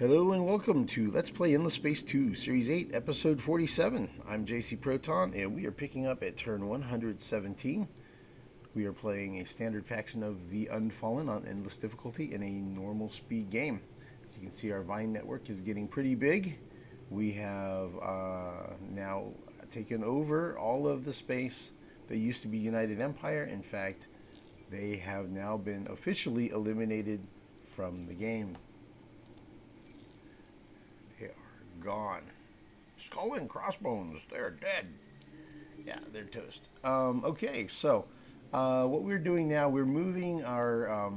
Hello and welcome to Let's Play Endless Space 2, Series 8, Episode 47. I'm JC Proton, and we are picking up at turn 117. We are playing a standard faction of the Unfallen on Endless difficulty in a normal speed game. As you can see, our Vine network is getting pretty big. We have now taken over all of the space that used to be United Empire. In fact, they have now been officially eliminated from the game. Gone. Skull and crossbones, they're dead. Yeah, they're toast. Okay, so what we're doing now, we're moving our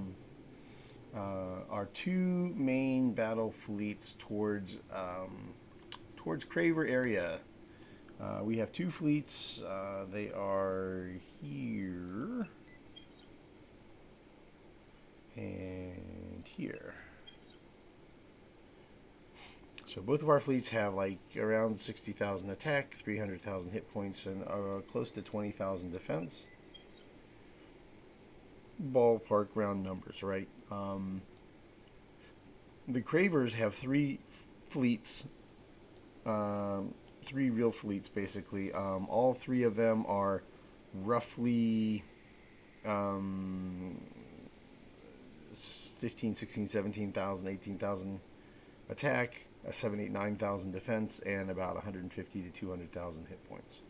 two main battle fleets towards Craver area. We have two fleets. They are here and here. So both of our fleets have like around 60,000 attack, 300,000 hit points, and close to 20,000 defense. Ballpark round numbers, right? The Cravers have three fleets, three real fleets basically. All three of them are roughly 15, 16, 17,000, 18,000 attack, 7, 8, 9,000 defense, and about 150 to 200,000 hit points.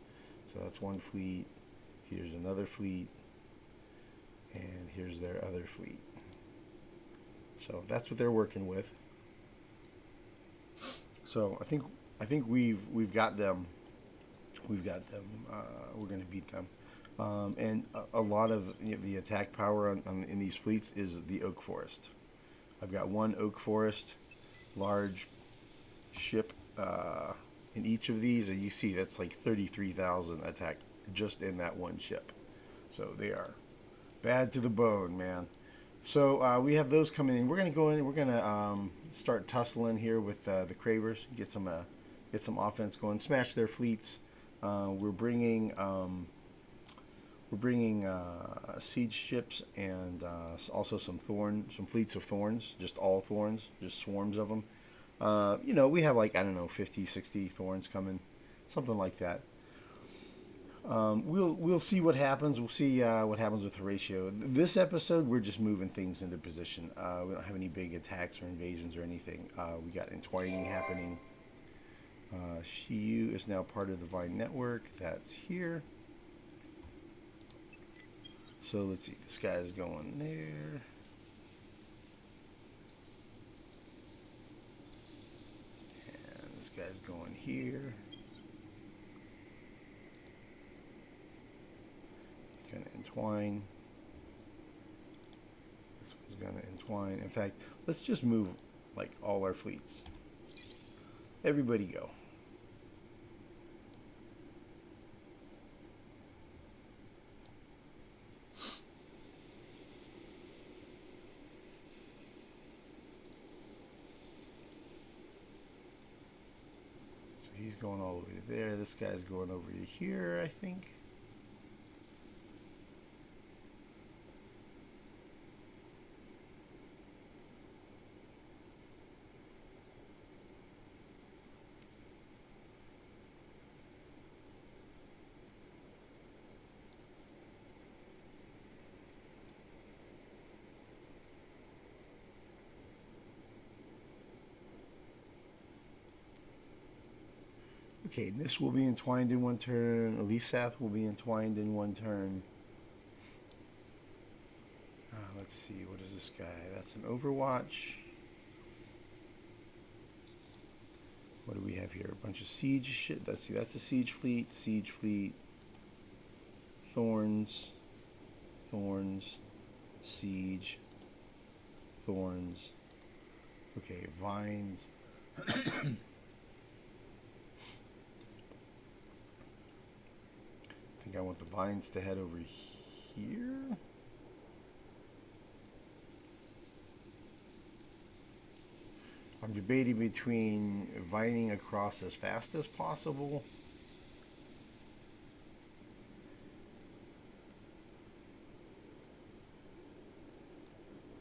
So that's one fleet. Here's another fleet, and here's their other fleet. So that's what they're working with. So I think we've got them. We've got them. We're going to beat them. And a lot of the attack power in these fleets is the oak forest. I've got one oak forest large ship in each of these, and you see that's like 33,000 attack just in that one ship. So they are bad to the bone, man. So we have those coming in. We're going to go in. We're going to start tussling here with the Cravers, get some offense going, smash their fleets. We're bringing siege ships and also some fleets of thorns, just all thorns, just swarms of them. We have like, I don't know, 50, 60 thorns coming, something like that. We'll see what happens. We'll see what happens with Horatio. This episode, we're just moving things into position. We don't have any big attacks or invasions or anything. We got entwining happening. Shiyu is now part of the Vine network. That's here. So let's see, this guy is going there. And this guy's going here. He's going to entwine. This one's going to entwine. In fact, let's just move like all our fleets. Everybody go. He's going all the way to there. This guy's going over to here, I think. Okay, this will be entwined in one turn. Elisath will be entwined in one turn. Let's see, what is this guy? That's an Overwatch. What do we have here? A bunch of siege shit. Let's see, that's a siege fleet. Thorns. Siege. Thorns. Okay, vines. I think I want the vines to head over here. I'm debating between vining across as fast as possible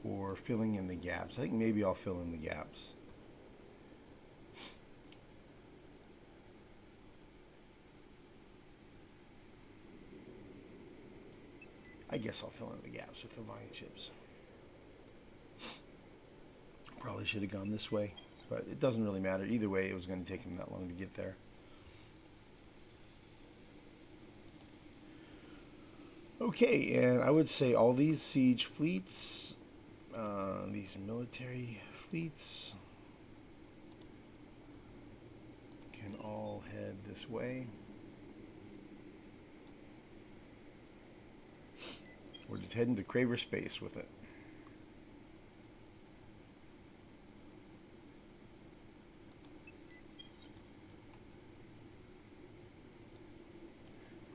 or filling in the gaps. I think maybe I'll fill in the gaps. I guess I'll fill in the gaps with the vine chips. Probably should have gone this way, but it doesn't really matter. Either way, it was going to take him that long to get there. Okay, and I would say all these siege fleets, these military fleets, can all head this way. We're just heading to Craver space with it.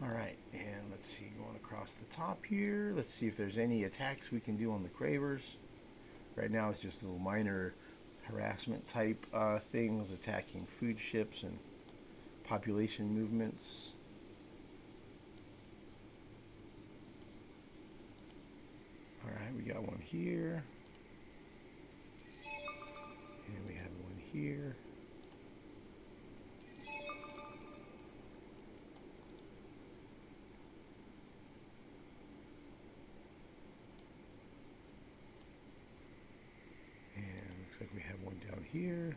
Alright, and let's see, going across the top here. Let's see if there's any attacks we can do on the Cravers. Right now it's just little minor harassment type things, attacking food ships and population movements. Alright, we got one here. And we have one here. Looks like we have one down here.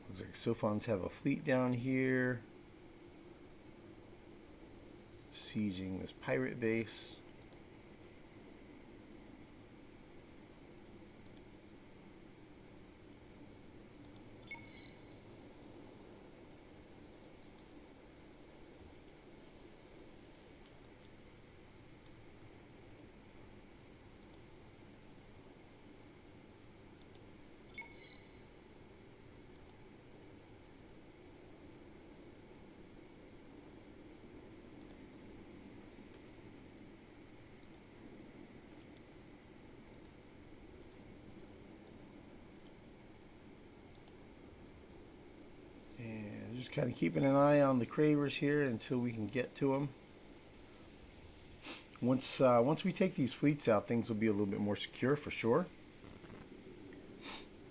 Looks like Sophons have a fleet down here, sieging this pirate base. Just kind of keeping an eye on the Cravers here until we can get to them. Once we take these fleets out, things will be a little bit more secure for sure.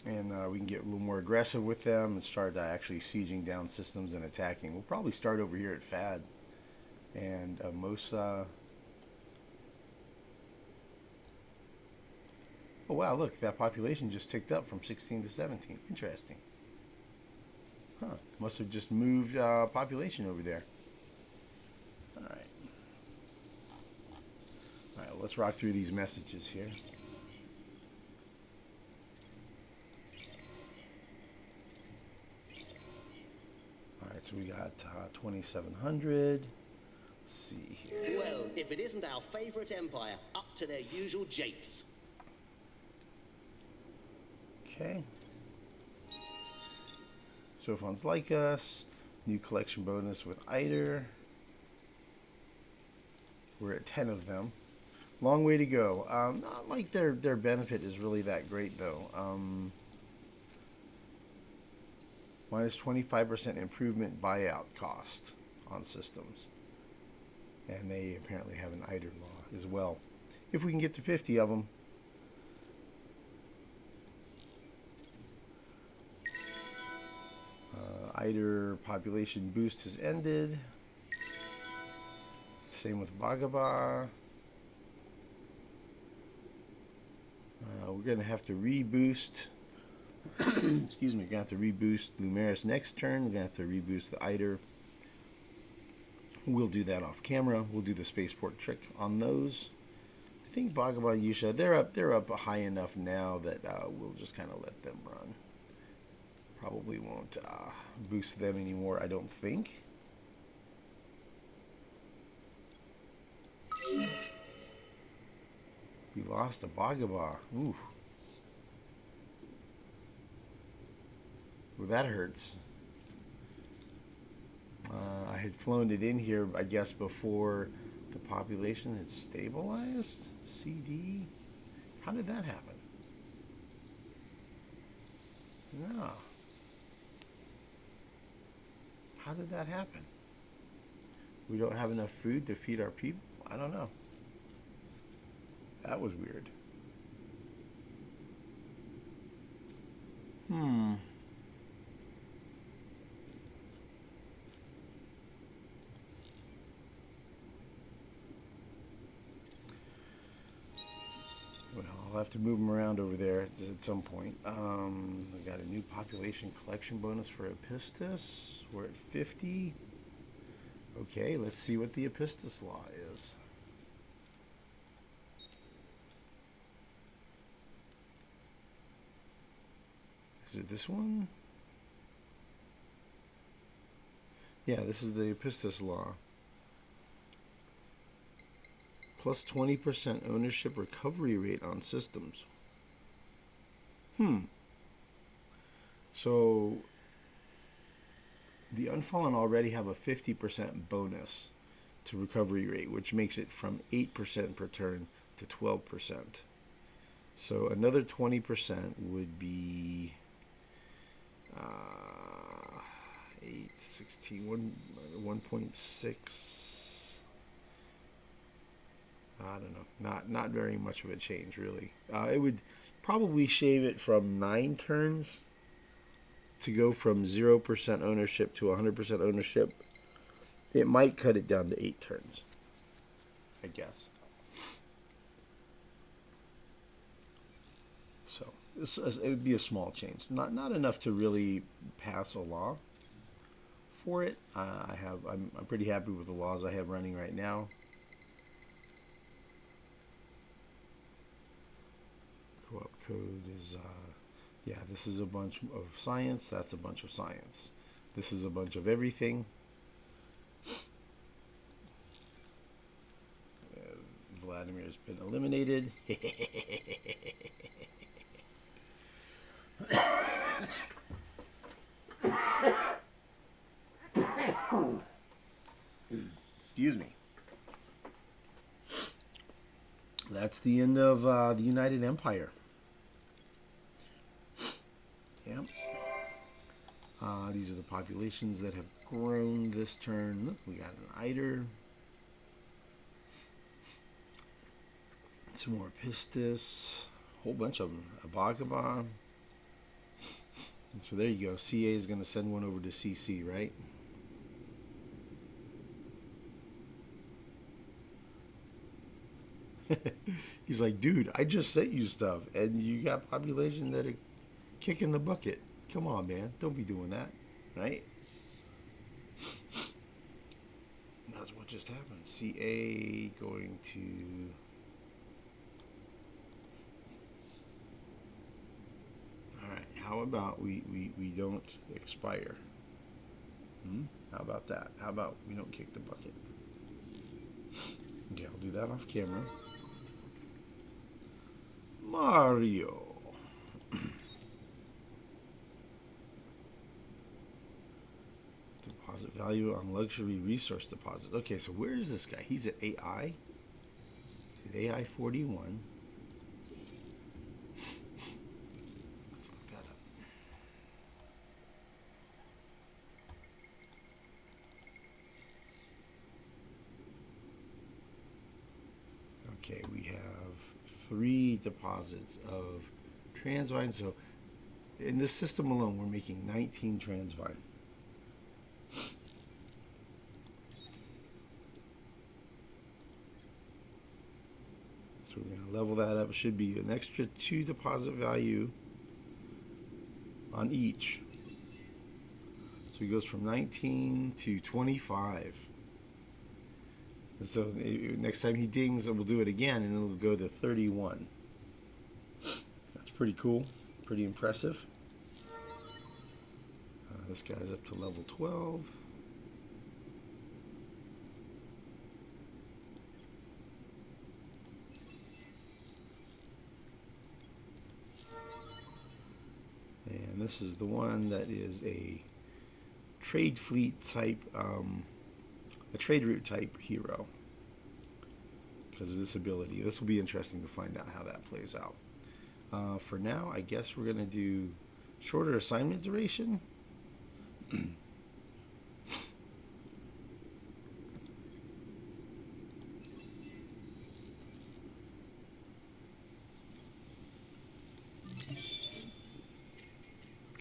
And we can get a little more aggressive with them and start actually sieging down systems and attacking. We'll probably start over here at FAD. And oh wow, look, that population just ticked up from 16 to 17. Interesting. Huh, must have just moved population over there. Alright. Alright, let's rock through these messages here. Alright, so we got 2700. Let's see here. Well, if it isn't our favourite empire, up to their usual japes. Okay. Sophons like us. New collection bonus with Eider. We're at 10 of them. Long way to go. Not like their benefit is really that great though. Minus 25% improvement buyout cost on systems. And they apparently have an Eider law as well. If we can get to 50 of them. Eider population boost has ended. Same with Bagaba. We're going to have to reboost. Excuse me, we're going to have to reboost Lumeris next turn. We're going to have to reboost the Eider. We'll do that off camera. We'll do the spaceport trick on those. I think Bagaba and Yusha, they're up high enough now that we'll just kind of let them run. Probably won't boost them anymore, I don't think. We lost a Bagaba. Ooh. Well, that hurts. I had flown it in here, I guess, before the population had stabilized. CD. How did that happen? No. How did that happen? We don't have enough food to feed our people? I don't know. That was weird. Hmm. Well, I'll have to move them around over there at some point. We got a new population collection bonus for Epistus. We're at 50. Okay, let's see what the Epistus law is. Is it this one? Yeah, this is the Epistus law. Plus 20% ownership recovery rate on systems. So the Unfallen already have a 50% bonus to recovery rate, which makes it from 8% per turn to 12%. So another 20% would be 8, 16, 1.6. I don't know. Not very much of a change, really. It would probably shave it from 9 turns to go from 0% ownership to 100% ownership. It might cut it down to 8 turns, I guess. So it would be a small change, not enough to really pass a law for it. I'm pretty happy with the laws I have running right now. Co-op code is yeah, this is a bunch of science, that's a bunch of science. This is a bunch of everything. Vladimir's been eliminated. Excuse me. That's the end of the United Empire. Yep. These are the populations that have grown this turn. Look, we got an Eider. Some more Pistis. A whole bunch of them. A Bagaba. So there you go. CA is going to send one over to CC, right? He's like, dude, I just sent you stuff, and you got population that are kicking the bucket. Come on, man. Don't be doing that, right? That's what just happened. CA going to... Alright, how about we don't expire? How about that? How about we don't kick the bucket? Okay, I'll do that off camera. Mario. Deposit value on luxury resource deposit. Okay, so where is this guy? He's at AI. At AI 41. Let's look that up. Okay, we have 3 deposits of transvine. So in this system alone, we're making 19 transvine. So we're going to level that up. It should be an extra 2 deposit value on each. So he goes from 19 to 25. And so next time he dings, we'll do it again, and it'll go to 31. That's pretty cool. Pretty impressive. This guy's up to level 12. And this is the one that is a trade fleet type, a trade route type hero because of this ability. This will be interesting to find out how that plays out. For now, I guess we're going to do shorter assignment duration.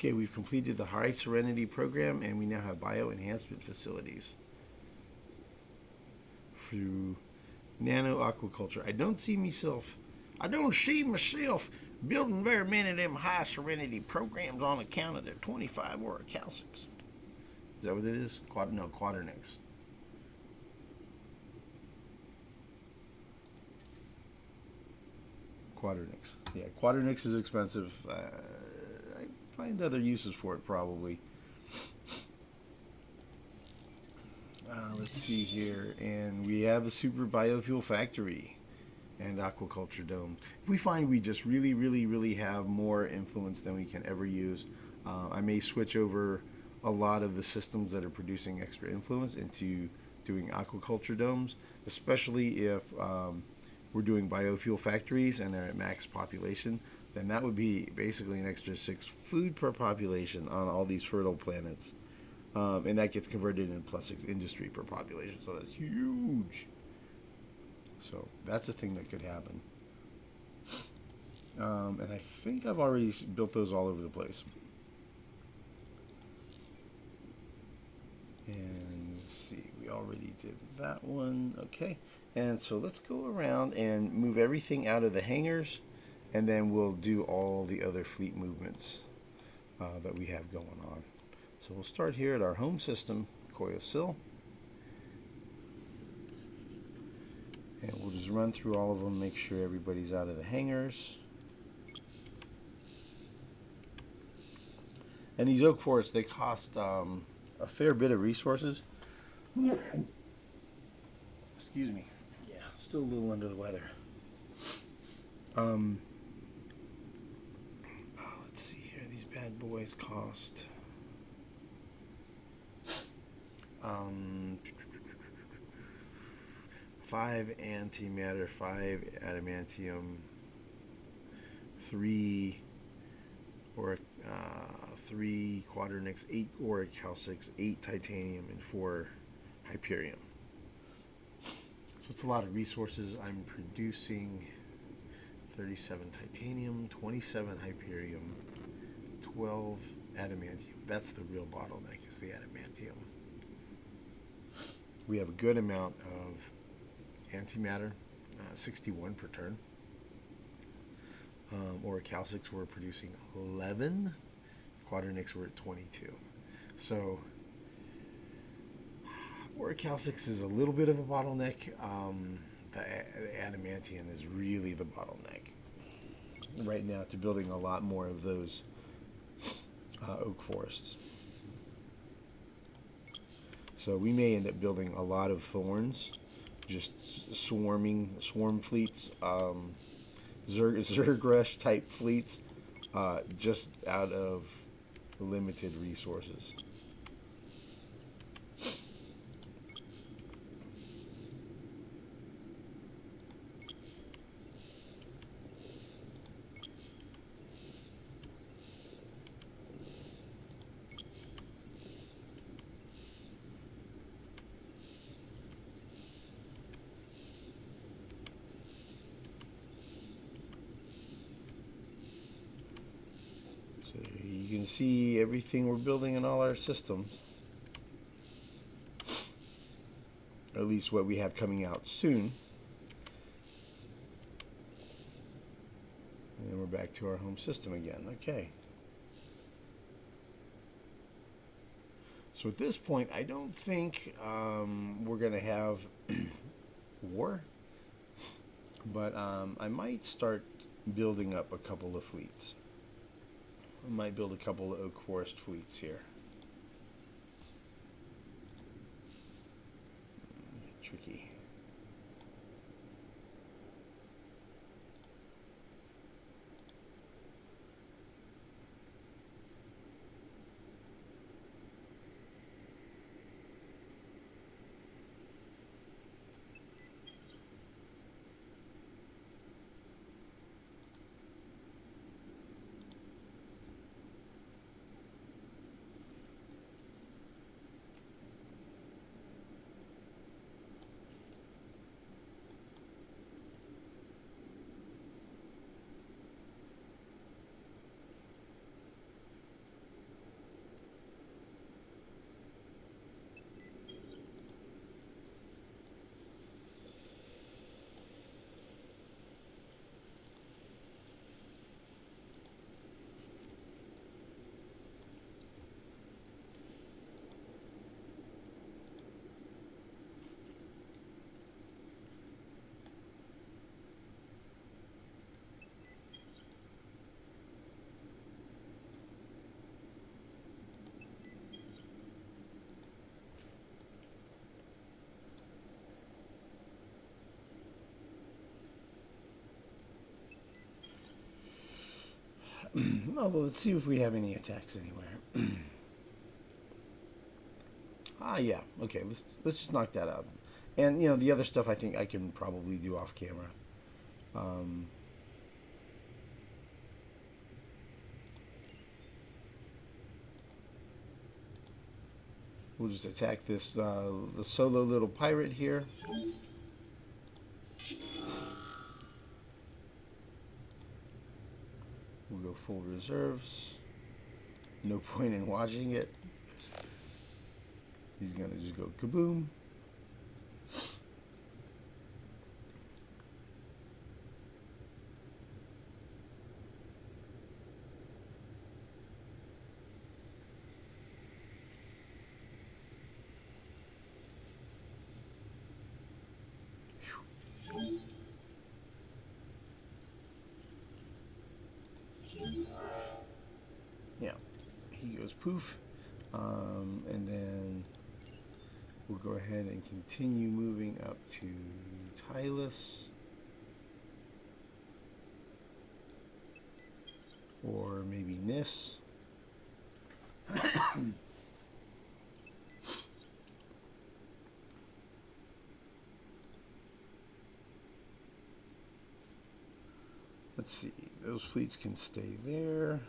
Okay, we've completed the High Serenity program, and we now have bio-enhancement facilities through nano aquaculture. I don't see myself building very many of them High Serenity programs on account of their 25 orichalcics. Is that what it is? Quadernix. Quadernix. Yeah, Quadernix is expensive. I find other uses for it probably. Let's see here, and we have a super biofuel factory and aquaculture dome. If we find we just really have more influence than we can ever use, I may switch over a lot of the systems that are producing extra influence into doing aquaculture domes, especially if we're doing biofuel factories and they're at max population. Then that would be basically an extra 6 food per population on all these fertile planets. And that gets converted into +6 industry per population. So that's huge. So that's a thing that could happen. And I think I've already built those all over the place. And let's see, we already did that one. Okay. And so let's go around and move everything out of the hangars, and then we'll do all the other fleet movements that we have going on. So we'll start here at our home system, Koyasil. And we'll just run through all of them, make sure everybody's out of the hangars. And these oak forests, they cost a fair bit of resources. Excuse me. Yeah, still a little under the weather. Let's see here. These bad boys cost 5 antimatter, 5 adamantium, 3 quadernix, 8 orichalcics, 8 titanium, and 4 hyperium. So it's a lot of resources. I'm producing 37 titanium, 27 hyperium, 12 adamantium. That's the real bottleneck, is the adamantium. We have a good amount of antimatter, 61 per turn. Orichalcics we're producing 11. Quadernix we're at 22. So orichalcics is a little bit of a bottleneck. The adamantium is really the bottleneck right now to building a lot more of those oak forests. So we may end up building a lot of thorns, just swarm fleets, Zergrush type fleets, just out of limited resources. You can see everything we're building in all our systems, or at least what we have coming out soon. And then we're back to our home system again. Okay. So at this point, I don't think we're going to have war, but I might start building up a couple of fleets. I might build a couple of oak forest fleets here. Tricky. Oh, well, let's see if we have any attacks anywhere. Ah, yeah. Okay, let's just knock that out. And the other stuff I think I can probably do off camera. Um, we'll just attack this the solo little pirate here. We'll go full reserves. No point in watching it. He's gonna just go kaboom. Yeah, he goes poof. And then we'll go ahead and continue moving up to Tylus. Or maybe Nis. Let's see, those fleets can stay there.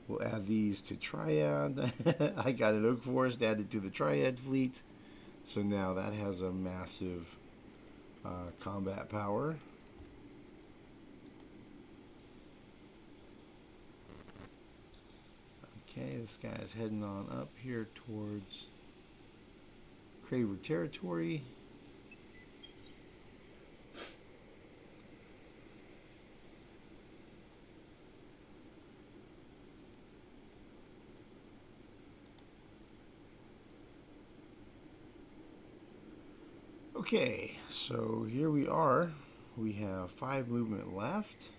We'll add these to Triad. I got an Oak Forest added to the Triad fleet. So now that has a massive combat power. Okay, this guy is heading on up here towards Craver territory. Okay, so here we are. We have 5 movement left.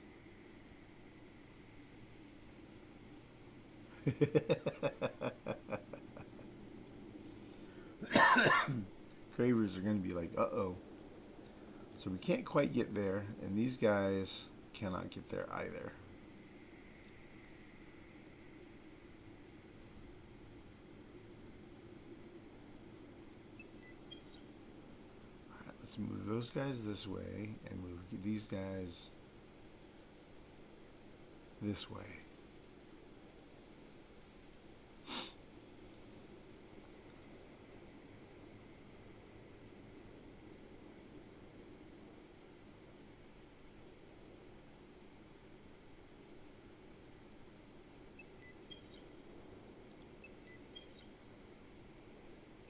Cravers are going to be like, uh-oh. So we can't quite get there, and these guys cannot get there either. Alright, let's move those guys this way, and move these guys this way.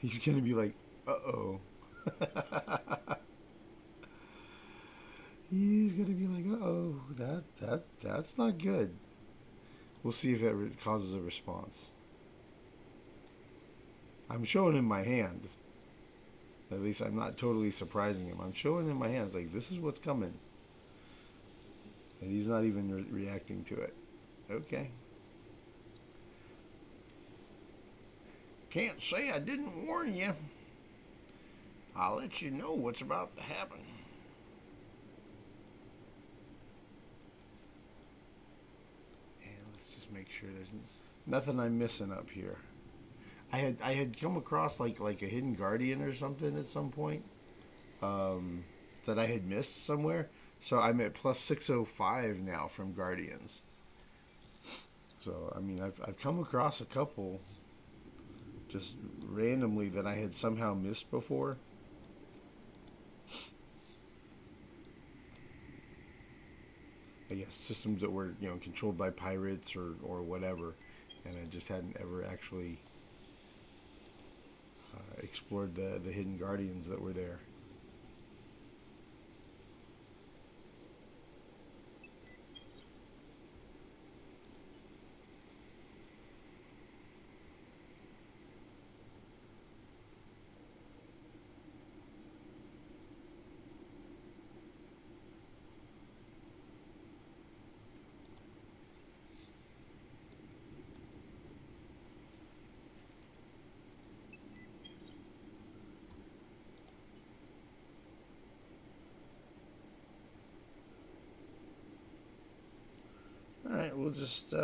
He's gonna be like, uh-oh. He's gonna be like, uh-oh, that's not good. We'll see if it causes a response. I'm showing him my hand. At least I'm not totally surprising him. I'm showing him my hand. It's like, this is what's coming. And he's not even reacting to it. Okay. Can't say I didn't warn you. I'll let you know what's about to happen. And let's just make sure there's nothing I'm missing up here. I had come across like a hidden guardian or something at some point that I had missed somewhere. So I'm at plus 605 now from guardians. So I mean I've come across a couple just randomly that I had somehow missed before. I guess systems that were controlled by pirates or whatever, and I just hadn't ever actually explored the hidden guardians that were there. we'll just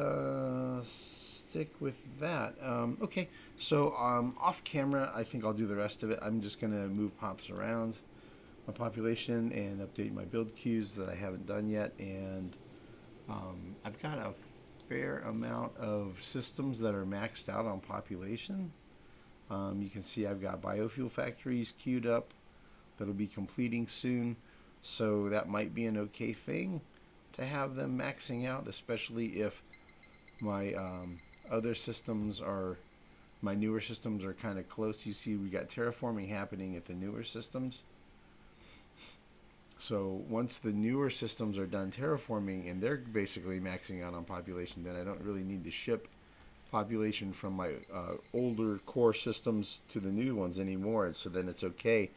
stick with that. Okay, so off camera, I think I'll do the rest of it. I'm just gonna move pops around my population and update my build queues that I haven't done yet, and I've got a fair amount of systems that are maxed out on population. You can see I've got biofuel factories queued up that'll be completing soon, so that might be an okay thing to have them maxing out, especially if my other systems are, my newer systems are kind of close. You see we got terraforming happening at the newer systems. So once the newer systems are done terraforming and they're basically maxing out on population, then I don't really need to ship population from my older core systems to the new ones anymore. So then it's okay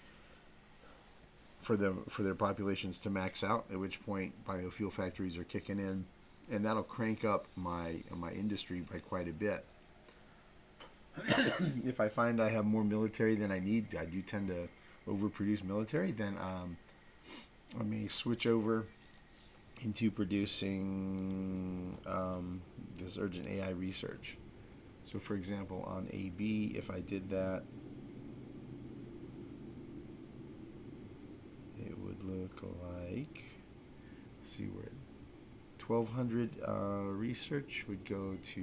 for them, for their populations to max out, at which point biofuel factories are kicking in, and that'll crank up my industry by quite a bit. If I find I have more military than I need, I do tend to overproduce military, then I may switch over into producing this urgent AI research. So for example, on AB, if I did that, it would look like, let's see, where 1200 research would go to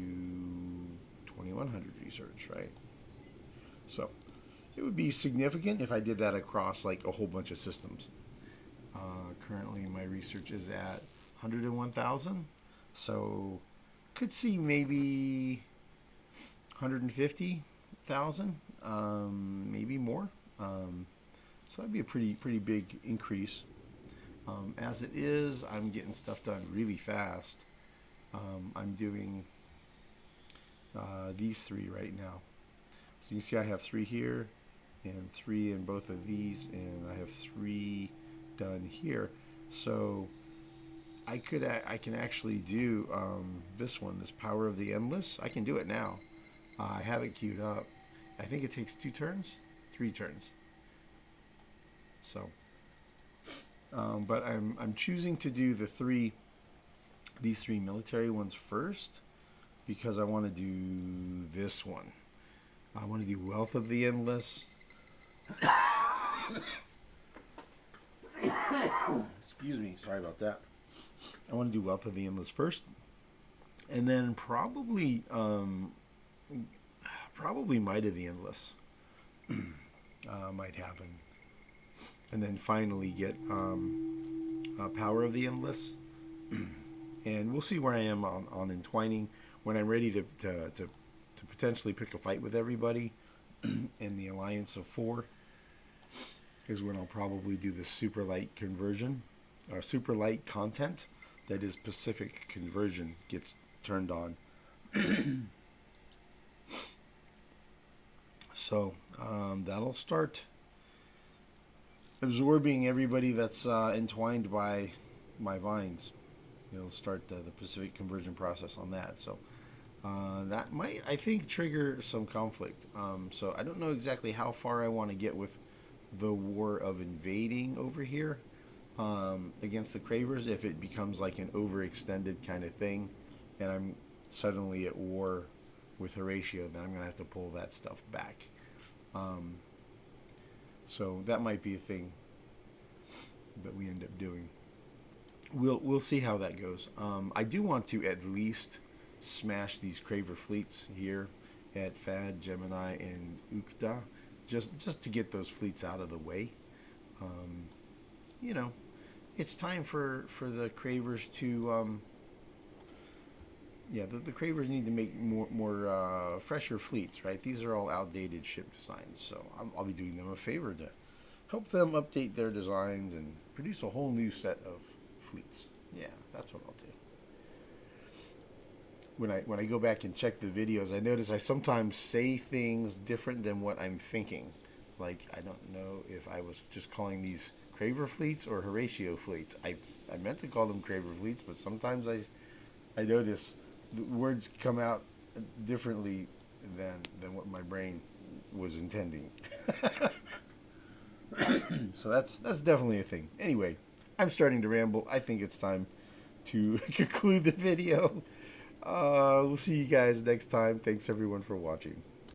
2100 research, right? So it would be significant if I did that across like a whole bunch of systems. Currently my research is at 101,000, so could see maybe 150,000, maybe more. So that'd be a pretty big increase. As it is, I'm getting stuff done really fast. I'm doing these three right now. So you can see I have 3 here and 3 in both of these, and I have 3 done here. So I can actually do this one, this Power of the Endless. I can do it now. I have it queued up. I think it takes 2 turns, 3 turns. So, but I'm choosing to do these 3 military ones first, because I want to do this one. I want to do Wealth of the Endless. Excuse me, sorry about that. I want to do Wealth of the Endless first, and then probably Might of the Endless might happen, and then finally get Power of the Endless, and we'll see where I am on entwining when I'm ready to potentially pick a fight with everybody in the Alliance of 4. Is when I'll probably do the super light conversion, or super light content, that is Pacific conversion, gets turned on. So that'll start absorbing everybody that's entwined by my vines. It'll start the Pacific conversion process on that. So that might, I think, trigger some conflict. So I don't know exactly how far I want to get with the war of invading over here against the Cravers. If it becomes like an overextended kind of thing and I'm suddenly at war with Horatio, then I'm going to have to pull that stuff back. So that might be a thing that we end up doing. We'll see how that goes. I do want to at least smash these Craver fleets here at Fad, Gemini, and Ukta, just to get those fleets out of the way. You know, it's time for the Cravers to the Cravers need to make more fresher fleets, right? These are all outdated ship designs, so I'll be doing them a favor to help them update their designs and produce a whole new set of fleets. Yeah, that's what I'll do. When I go back and check the videos, I notice I sometimes say things different than what I'm thinking. Like, I don't know if I was just calling these Craver fleets or Horatio fleets. I meant to call them Craver fleets, but sometimes I notice the words come out differently than what my brain was intending. So that's definitely a thing. Anyway, I'm starting to ramble. I think it's time to conclude the video. We'll see you guys next time. Thanks everyone for watching.